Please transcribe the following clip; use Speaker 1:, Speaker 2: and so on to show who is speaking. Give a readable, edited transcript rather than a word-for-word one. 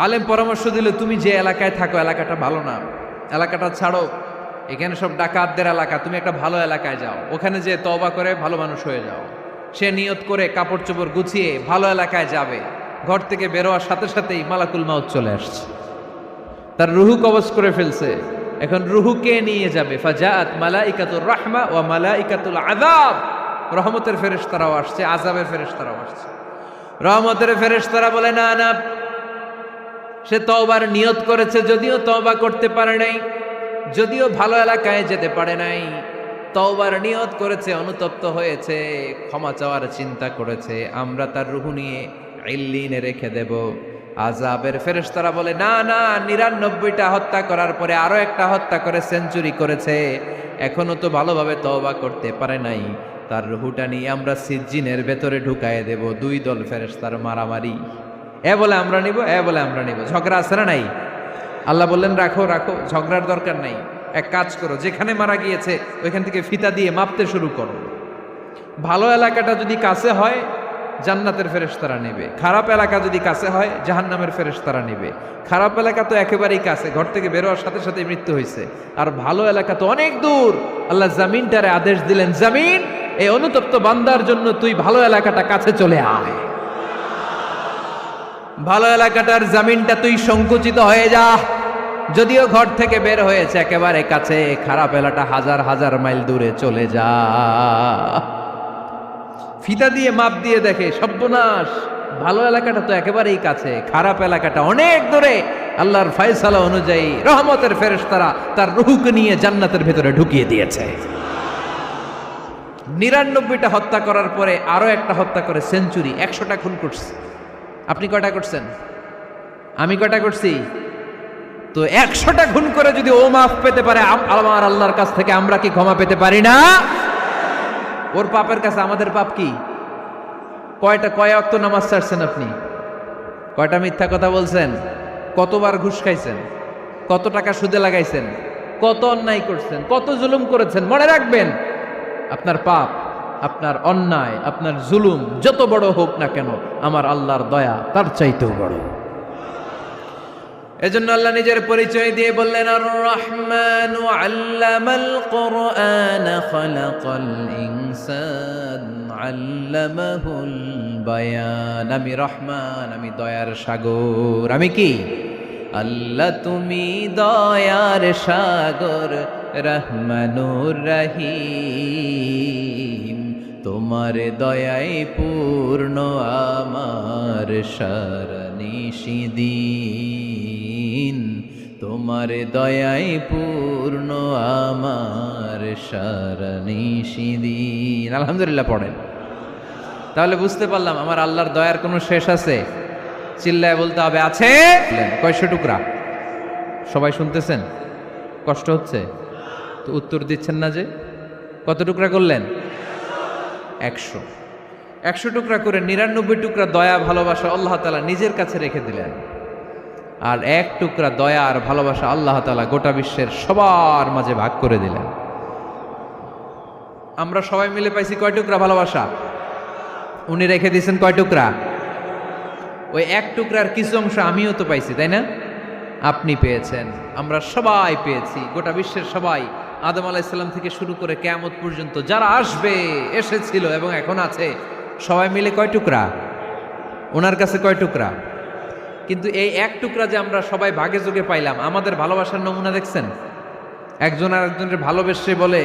Speaker 1: আলেম পরামর্শ দিল, তুমি যে এলাকায় থাকো এলাকাটা ভালো না, এলাকাটা ছাড়ো, এখানে সব ডাকাতদের এলাকা, তুমি একটা ভালো এলাকায় যাও, ওখানে যে তওবা করে ভালো মানুষ হয়ে যাও। সে নিয়ত করে কাপড় চোপড় গুছিয়ে ভালো এলাকায় যাবে, ঘর থেকে বেরোয়ার সাথে সাথেই মালাকুল মাউত চলে আসছে, তার রুহু কবজ করে ফেলছে। এখন রুহু কে নিয়ে যাবে? ফাজাআত মালাইকাতুর রাহমা ওয়া মালাইকাতুল আযাব, রহমতের ফেরেশতারাও আসছে, আযাবের ফেরেশতারাও আসছে। রহমতের ফেরেশতারা বলে না না, সে তওবার নিয়ত করেছে, যদিও তওবা করতে পারে নাই, যদিও ভালো এলাকায় যেতে পারে নাই, তওবার নিয়ত করেছে, অনুতপ্ত হয়েছে, ক্ষমা চাওয়ার চিন্তা করেছে, আমরা তার রুহু নিয়ে ইল্লিনে রেখে দেব। আযাবের ফেরেশতারা বলে না না, ৯৯টা হত্যা করার পরে আরো একটা হত্যা করে সেঞ্চুরি করেছে, এখনো তো ভালোভাবে তওবা করতে পারে নাই, তার রুহুটা নিয়ে আমরা সিজ্জিনের ভেতরে ঢুকায় দেব। দুই দল ফেরেশতার মারামারি, এ বলে আমরা নিব, এ বলে আমরা নিব, ঝগড়া আছে না নাই? আল্লাহ বললেন রাখো রাখো, ঝগড়ার দরকার নাই, এক কাজ করো, যেখানে মারা গিয়েছে ওইখান থেকে ফিতা দিয়ে মাপতে শুরু করো। ভালো এলাকাটা যদি কাছে হয় জান্নাতের ফেরেশতারা নেবে, খারাপ এলাকা যদি কাছে হয় জাহান্নামের ফেরেশতারা নেবে। খারাপ এলাকা তো একেবারেই কাছে, ঘর থেকে বেরোয়ার সাথে সাথে মৃত্যু হয়েছে, আর ভালো এলাকা তো অনেক দূর। আল্লাহ জামিনটারে আদেশ দিলেন, জামিন, এই অনুতপ্ত বান্দার জন্য তুই ভালো এলাকাটা কাছে চলে আয়, ভালো এলাকাটার জামিনটা তুই সংকুচিত হয়ে যা, যদিও ঘর থেকে বের হয়েছে একেবারে কাছে, খারাপ এলাকা হাজার হাজার মাইল দূরে চলে যা। ফিতা দিয়ে মাপ দিয়ে দেখে, সর্বনাশ, ভালো এলাকাটা তো একেবারেই কাছে, খারাপ এলাকাটা অনেক দূরে। আল্লাহর ফয়সালা অনুযায়ী রহমতের ফেরেশতারা তার রূহকে নিয়ে জান্নাতের ভেতরে ঢুকিয়ে দিয়েছে। ৯৯টা হত্যা করার পরে আরো একটা হত্যা করে সেঞ্চুরি, ১০০টা খুন করছে। আপনি কয়টা করছেন? আমি কয়টা করছি? তো ১০০টা খুন করে যদি ও মাফ পেতে পারে আমার আল্লাহর কাছ থেকে, আমরা কি ক্ষমা পেতে পারি না? ওর পাপের কাছে আমাদের পাপ কি? কয় ওয়াক্ত নামাজ ছাড়ছেন আপনি? কয়টা মিথ্যা কথা বলছেন? কতবার ঘুষ খাইছেন? কত টাকা সুদে লাগাইছেন? কত অন্যায় করছেন? কত জুলুম করেছেন? মনে রাখবেন, আপনার পাপ, আপনার অন্যায়, আপনার জুলুম যত বড় হোক না কেন, আমার আল্লাহর দয়া তার চাইতেও বড়। এজন্য আল্লাহ নিজের পরিচয় দিয়ে বললেন, আর রহমানু আল্লামাল কুরআন খালাকাল ইনসান আল্লামাহুল বায়ান। আমি রহমান, আমি দয়ার সাগর। আমি কি? আল্লাহ তুমি দয়ার সাগর, রহমানুর রহিম, তোমার দয়ায় পূর্ণ আমার সারানিশিদিন, তোমার দয়ায় পূর্ণ আমার সারানিশিদিন। আলহামদুলিল্লাহ পড়েন। তাহলে বুঝতে পারলাম আমার আল্লাহর দয়ার কোনো শেষ আছে? চিল্লায় বলতে হবে আছে। কয়শো টুকরা? সবাই শুনতেছেন? কষ্ট হচ্ছে তো উত্তর দিচ্ছেন না যে? কত টুকরা করলেন? ১০০। ১০০ টুকরা করে ৯৯ টুকরা দয়া ভালোবাসা আল্লাহ তাআলা নিজের কাছে রেখে দিলেন, আর ১ টুকরা দয়া আর ভালোবাসা আল্লাহ তাআলা গোটা বিশ্বের সবার মাঝে ভাগ করে দিলেন। আমরা সবাই মিলে পাইছি কয় টুকরা ভালোবাসা? উনি রেখে দিয়েছেন কয় টুকরা? ওই ১ টুকরার কিছু অংশ আমিও তো পাইছি, তাই না? আপনি পেয়েছেন, আমরা সবাই পেয়েছি, গোটা বিশ্বের সবাই, আদম আলাইহিস সালাম থেকে শুরু করে কিয়ামত পর্যন্ত যারা আসবে, এসেছিল এবং এখন আছে, সবাই মিলে কয় টুকরা? ওনার কাছে কয় টুকরা? কিন্তু এই ১ টুকরা যে আমরা সবাই ভাগে যোগে পাইলাম, আমাদের ভালোবাসার নমুনা দেখছেন? একজন আর একজনের ভালোবেসে বলে